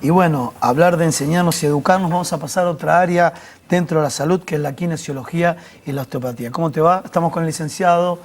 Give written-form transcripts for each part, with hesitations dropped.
Y bueno, hablar de enseñarnos y educarnos, vamos a pasar a otra área dentro de la salud, que es la kinesiología y la osteopatía. ¿Cómo te va? Estamos con el licenciado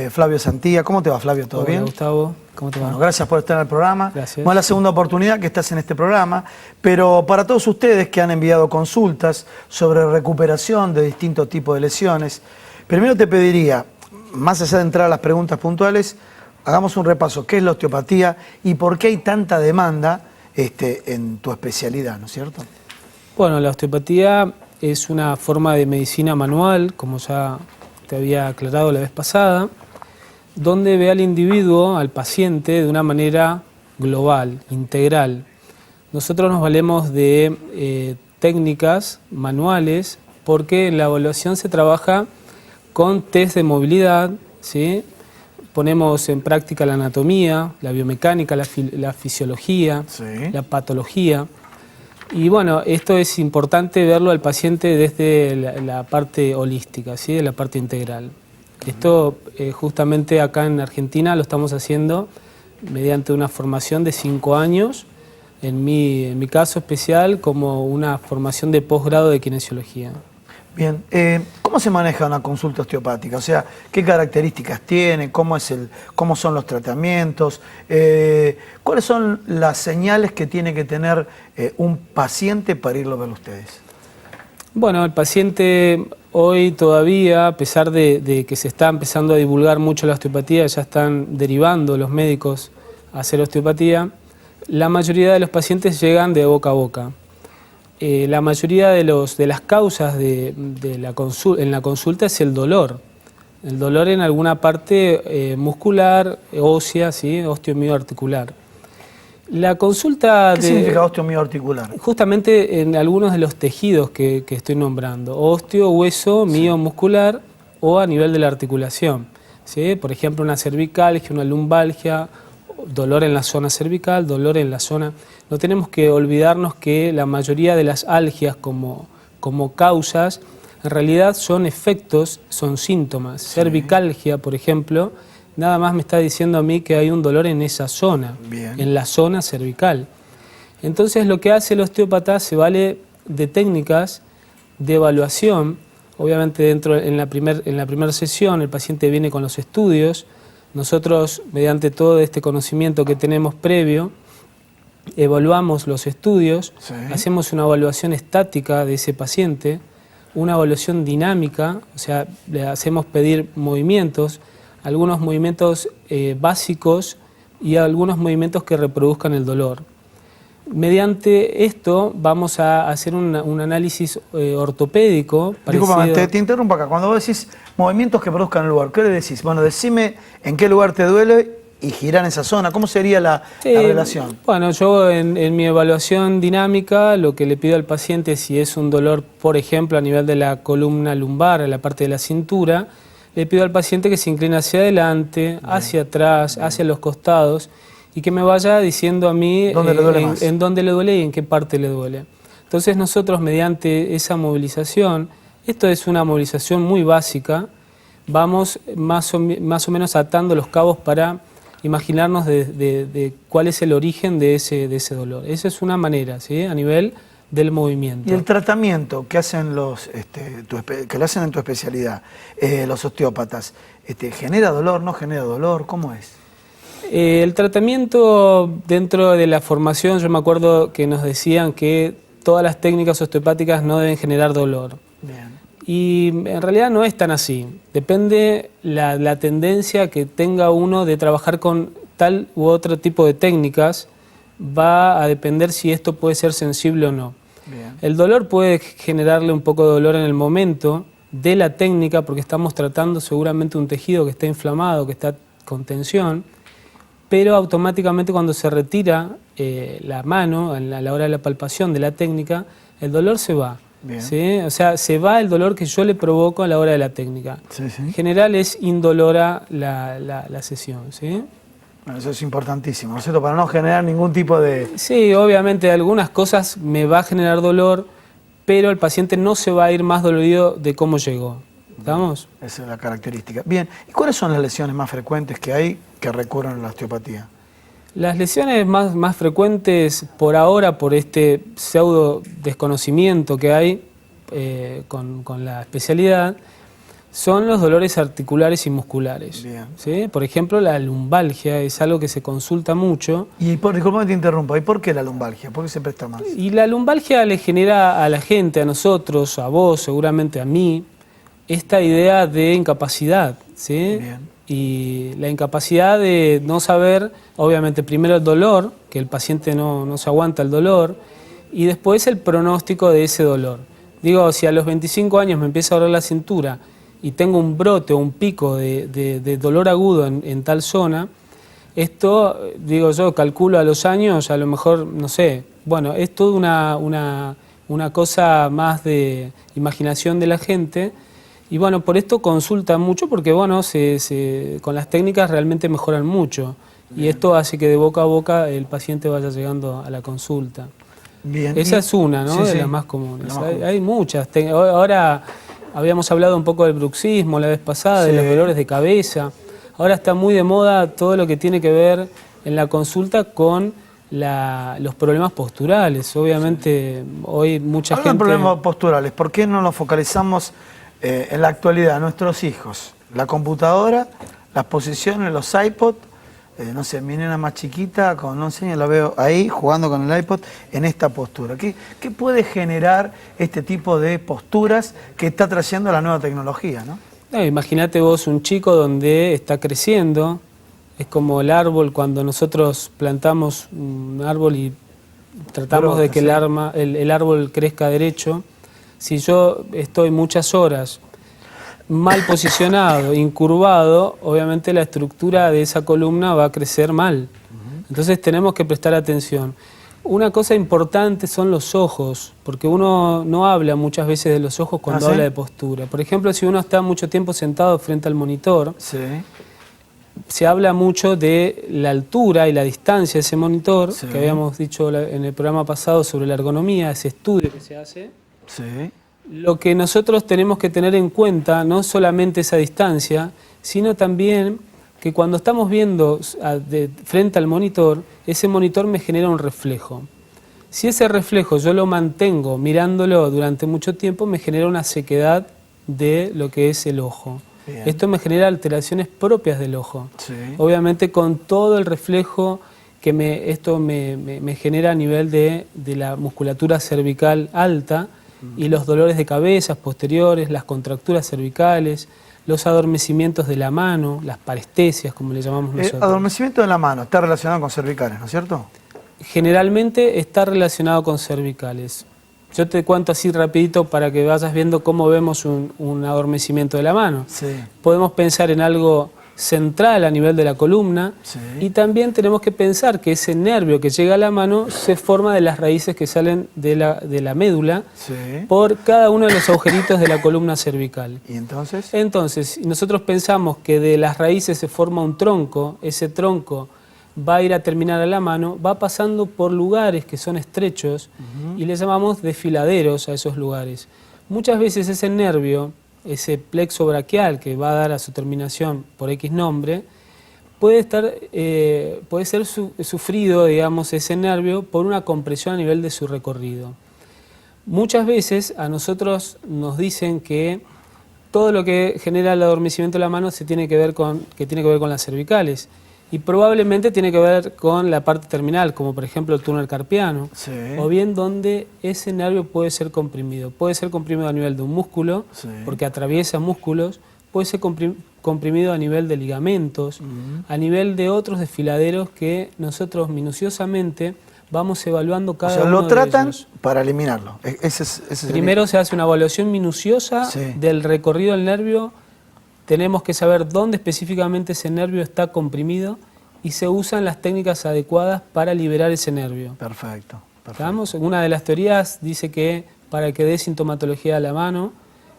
Flavio Santilla. ¿Cómo te va, Flavio? ¿Todo bien? Hola, Gustavo. ¿Cómo te va? Bueno, gracias por estar en el programa. Gracias. Bueno, es la segunda oportunidad que estás en este programa, pero para todos ustedes que han enviado consultas sobre recuperación de distintos tipos de lesiones, primero te pediría, más allá de entrar a las preguntas puntuales, hagamos un repaso. ¿Qué es la osteopatía y por qué hay tanta demanda en tu especialidad, ¿no es cierto? Bueno, la osteopatía es una forma de medicina manual, como ya te había aclarado la vez pasada, donde ve al individuo, al paciente, de una manera global, integral. Nosotros nos valemos de técnicas manuales porque en la evaluación se trabaja con test de movilidad, ¿sí? Ponemos en práctica la anatomía, la biomecánica, la fisiología, Sí. la patología. Y bueno, esto es importante verlo al paciente desde la parte holística, ¿sí? De la parte integral. Esto justamente acá en Argentina lo estamos haciendo mediante una formación de 5 años, en mi caso especial como una formación de posgrado de kinesiología. Bien, ¿cómo se maneja una consulta osteopática? O sea, ¿qué características tiene? ¿Cómo son los tratamientos? ¿Cuáles son las señales que tiene que tener un paciente para irlo a ver ustedes? Bueno, el paciente hoy todavía, a pesar de que se está empezando a divulgar mucho la osteopatía, ya están derivando los médicos a hacer osteopatía, la mayoría de los pacientes llegan de boca a boca. La mayoría de las causas en la consulta es el dolor. El dolor en alguna parte muscular, ósea, ¿sí? Osteomioarticular. La consulta ¿Qué significa osteomioarticular? Justamente en algunos de los tejidos que estoy nombrando. Osteo, hueso, miomuscular o a nivel de la articulación, ¿sí? Por ejemplo, una cervicalgia, una lumbalgia, dolor en la zona cervical, dolor en la zona... No tenemos que olvidarnos que la mayoría de las algias como causas en realidad son efectos, son síntomas. Sí. Cervicalgia, por ejemplo, nada más me está diciendo a mí que hay un dolor en esa zona, bien, en la zona cervical. Entonces lo que hace el osteópata se vale de técnicas de evaluación. Obviamente en la primera sesión el paciente viene con los estudios. Nosotros, mediante todo este conocimiento que tenemos previo, evaluamos los estudios, sí, hacemos una evaluación estática de ese paciente, una evaluación dinámica, o sea, le hacemos pedir movimientos, algunos movimientos básicos y algunos movimientos que reproduzcan el dolor. Mediante esto vamos a hacer un análisis ortopédico. Disculpame, te interrumpo acá. Cuando vos decís movimientos que produzcan el lugar, ¿qué le decís? Bueno, decime en qué lugar te duele y girar en esa zona. ¿Cómo sería la relación? Bueno, yo en mi evaluación dinámica lo que le pido al paciente, si es un dolor, por ejemplo, a nivel de la columna lumbar, a la parte de la cintura, le pido al paciente que se incline hacia adelante, hacia atrás, hacia los costados y que me vaya diciendo a mí en dónde le duele y en qué parte le duele. Entonces nosotros mediante esa movilización, esto es una movilización muy básica, vamos más o menos atando los cabos para imaginarnos de cuál es el origen de ese dolor. Esa es una manera, ¿sí? A nivel del movimiento. ¿Y el tratamiento que hacen que lo hacen en tu especialidad, los osteópatas, genera dolor, no genera dolor? ¿Cómo es? El tratamiento dentro de la formación, yo me acuerdo que nos decían que todas las técnicas osteopáticas no deben generar dolor. Bien. Y en realidad no es tan así. Depende la tendencia que tenga uno de trabajar con tal u otro tipo de técnicas, va a depender si esto puede ser sensible o no. Bien. El dolor puede generarle un poco de dolor en el momento de la técnica porque estamos tratando seguramente un tejido que está inflamado, que está con tensión, pero automáticamente cuando se retira la mano a la hora de la palpación de la técnica, el dolor se va. ¿Sí? O sea, se va el dolor que yo le provoco a la hora de la técnica. Sí, sí. En general es indolora la sesión, ¿sí? Bueno, eso es importantísimo, ¿no es cierto? Para no generar ningún tipo de... Sí, obviamente algunas cosas me va a generar dolor, pero el paciente no se va a ir más dolorido de cómo llegó. ¿Estamos? Esa es la característica. Bien, ¿y cuáles son las lesiones más frecuentes que hay que recurren a la osteopatía? Las lesiones más frecuentes por ahora, por este pseudo desconocimiento que hay con la especialidad, son los dolores articulares y musculares. Bien. ¿Sí? Por ejemplo, la lumbalgia es algo que se consulta mucho. Disculpa que te interrumpa, ¿y por qué la lumbalgia? ¿Por qué se presta más? Y la lumbalgia le genera a la gente, a nosotros, a vos, seguramente a mí, esta idea de incapacidad, ¿sí? Bien. Y la incapacidad de no saber, obviamente, primero el dolor, que el paciente no se aguanta el dolor, y después el pronóstico de ese dolor. Digo, si a los 25 años me empieza a doler la cintura y tengo un brote o un pico de dolor agudo en tal zona, esto, digo yo, calculo a los años, a lo mejor, no sé, bueno, es toda una cosa más de imaginación de la gente. Y bueno, por esto consultan mucho porque bueno, con las técnicas realmente mejoran mucho. Bien. Y esto hace que de boca a boca el paciente vaya llegando a la consulta. Bien. Esa es una, ¿no? Sí, de sí. las más comunes. Hay muchas. Ahora habíamos hablado un poco del bruxismo la vez pasada, sí, de los dolores de cabeza. Ahora está muy de moda todo lo que tiene que ver en la consulta con los problemas posturales. Obviamente hoy mucha gente... Hablando de problemas posturales, ¿por qué no nos focalizamos en la actualidad, nuestros hijos? La computadora, las posiciones, los iPod, no sé, mi nena más chiquita, con 11 años la veo ahí jugando con el iPod en esta postura. ¿Qué puede generar este tipo de posturas que está trayendo la nueva tecnología, ¿no? Imagínate vos un chico donde está creciendo, es como el árbol cuando nosotros plantamos un árbol y tratamos de que el árbol crezca derecho. Si yo estoy muchas horas mal posicionado, incurvado, obviamente la estructura de esa columna va a crecer mal. Entonces tenemos que prestar atención. Una cosa importante son los ojos, porque uno no habla muchas veces de los ojos cuando habla de postura. Por ejemplo, si uno está mucho tiempo sentado frente al monitor, se habla mucho de la altura y la distancia de ese monitor, que habíamos dicho en el programa pasado sobre la ergonomía, ese estudio que se hace. Lo que nosotros tenemos que tener en cuenta, no solamente esa distancia, sino también que cuando estamos viendo frente al monitor, ese monitor me genera un reflejo. Si ese reflejo yo lo mantengo mirándolo durante mucho tiempo, me genera una sequedad de lo que es el ojo. Bien. Esto me genera alteraciones propias del ojo. Obviamente con todo el reflejo que esto me genera a nivel de la musculatura cervical alta y los dolores de cabeza posteriores, las contracturas cervicales, los adormecimientos de la mano, las parestesias, como le llamamos nosotros. El adormecimiento de la mano está relacionado con cervicales, ¿no es cierto? Generalmente está relacionado con cervicales. Yo te cuento así rapidito para que vayas viendo cómo vemos un adormecimiento de la mano. Podemos pensar en algo central a nivel de la columna y también tenemos que pensar que ese nervio que llega a la mano se forma de las raíces que salen de la médula por cada uno de los agujeritos de la columna cervical. ¿Y entonces? Entonces, nosotros pensamos que de las raíces se forma un tronco, ese tronco va a ir a terminar a la mano, va pasando por lugares que son estrechos y le llamamos desfiladeros a esos lugares. Muchas veces ese nervio, ese plexo braquial que va a dar a su terminación por X nombre, puede ser sufrido, digamos, ese nervio por una compresión a nivel de su recorrido. Muchas veces a nosotros nos dicen que todo lo que genera el adormecimiento de la mano tiene que ver con las cervicales. Y probablemente tiene que ver con la parte terminal, como por ejemplo el túnel carpiano, o bien donde ese nervio puede ser comprimido. Puede ser comprimido a nivel de un músculo, porque atraviesa músculos, puede ser comprimido a nivel de ligamentos, a nivel de otros desfiladeros que nosotros minuciosamente vamos evaluando cada uno de ellos. Lo tratan para eliminarlo. Primero se hace una evaluación minuciosa del recorrido del nervio. Tenemos que saber dónde específicamente ese nervio está comprimido y se usan las técnicas adecuadas para liberar ese nervio. Perfecto. ¿Estamos? Una de las teorías dice que para que dé sintomatología a la mano,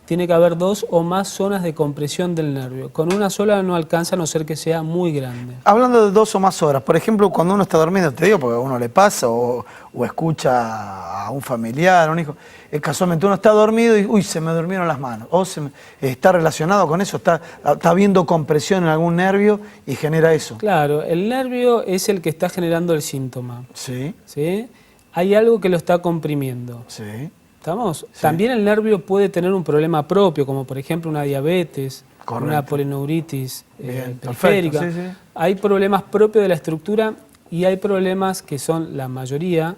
tiene que haber 2 o más zonas de compresión del nervio. Con una sola no alcanza, a no ser que sea muy grande. Hablando de 2 o más horas, por ejemplo, cuando uno está durmiendo, te digo, porque a uno le pasa o escucha a un familiar, a un hijo, casualmente uno está dormido y, uy, se me durmieron las manos, o está relacionado con eso, está habiendo compresión en algún nervio y genera eso. Claro, el nervio es el que está generando el síntoma. Sí. ¿Sí? Hay algo que lo está comprimiendo. Sí. ¿Estamos? Sí. También el nervio puede tener un problema propio, como por ejemplo una diabetes, Correcto. una polineuritis Bien, periférica. perfecto, sí, sí. Hay problemas propios de la estructura y hay problemas que son la mayoría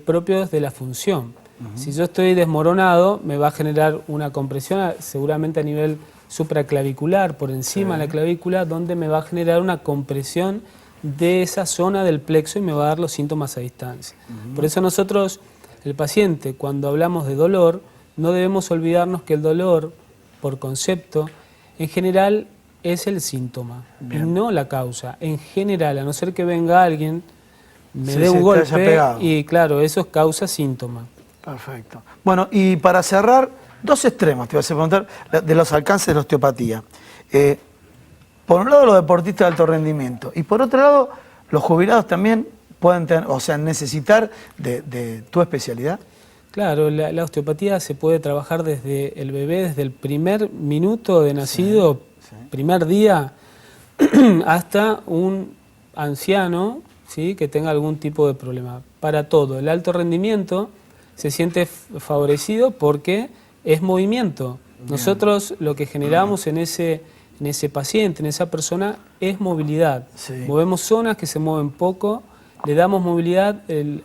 propios de la función. Si yo estoy desmoronado, me va a generar una compresión seguramente a nivel supraclavicular, por encima de la clavícula, donde me va a generar una compresión de esa zona del plexo y me va a dar los síntomas a distancia. Por eso nosotros, el paciente, cuando hablamos de dolor, no debemos olvidarnos que el dolor, por concepto, en general es el síntoma, y no la causa. En general, a no ser que venga alguien, me dé un golpe, y claro, eso causa síntoma. Perfecto. Bueno, y para cerrar, 2 extremos, te voy a hacer preguntar, de los alcances de la osteopatía. Por un lado, los deportistas de alto rendimiento, y por otro lado, los jubilados también pueden tener, o sea, necesitar de tu especialidad. Claro, la osteopatía se puede trabajar desde el bebé, desde el primer minuto de nacido, primer día, hasta un anciano, ¿sí?, que tenga algún tipo de problema. Para todo, el alto rendimiento se siente favorecido porque es movimiento. Nosotros lo que generamos en ese paciente, en esa persona, es movilidad. Movemos zonas que se mueven poco, le damos movilidad, el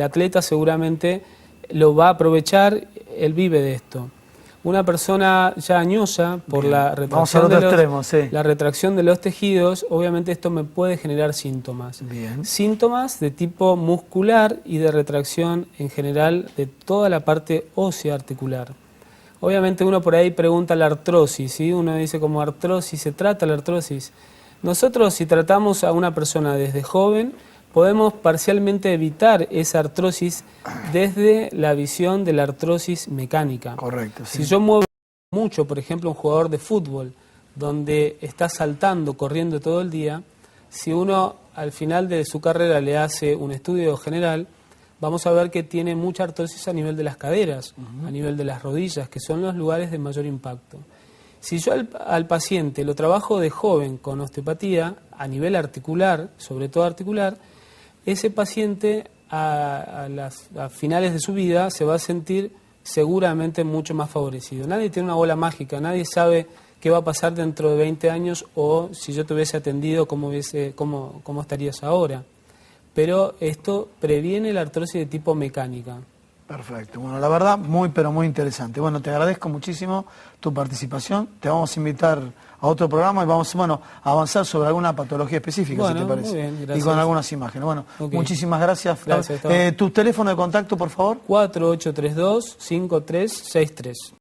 atleta seguramente lo va a aprovechar, él vive de esto. Una persona ya añosa, por la retracción de los tejidos, obviamente esto me puede generar síntomas. Síntomas de tipo muscular y de retracción en general de toda la parte ósea articular. Obviamente uno por ahí pregunta la artrosis, ¿sí? Uno dice como artrosis, ¿se trata la artrosis? Nosotros, si tratamos a una persona desde joven, podemos parcialmente evitar esa artrosis desde la visión de la artrosis mecánica. Correcto, sí. Si yo muevo mucho, por ejemplo, un jugador de fútbol, donde está saltando, corriendo todo el día, si uno al final de su carrera le hace un estudio general, vamos a ver que tiene mucha artrosis a nivel de las caderas, a nivel de las rodillas, que son los lugares de mayor impacto. Si yo al paciente lo trabajo de joven con osteopatía, a nivel articular, sobre todo articular, ese paciente a finales de su vida se va a sentir seguramente mucho más favorecido. Nadie tiene una bola mágica, nadie sabe qué va a pasar dentro de 20 años o si yo te hubiese atendido, cómo estarías ahora. Pero esto previene la artrosis de tipo mecánica. Perfecto. Bueno, la verdad, pero muy interesante. Bueno, te agradezco muchísimo tu participación. Te vamos a invitar a otro programa y vamos, a avanzar sobre alguna patología específica, si te parece. Muy bien, gracias. Y con algunas imágenes. Bueno, muchísimas gracias. Gracias. ¿Tu teléfono de contacto, por favor? 4832-5363.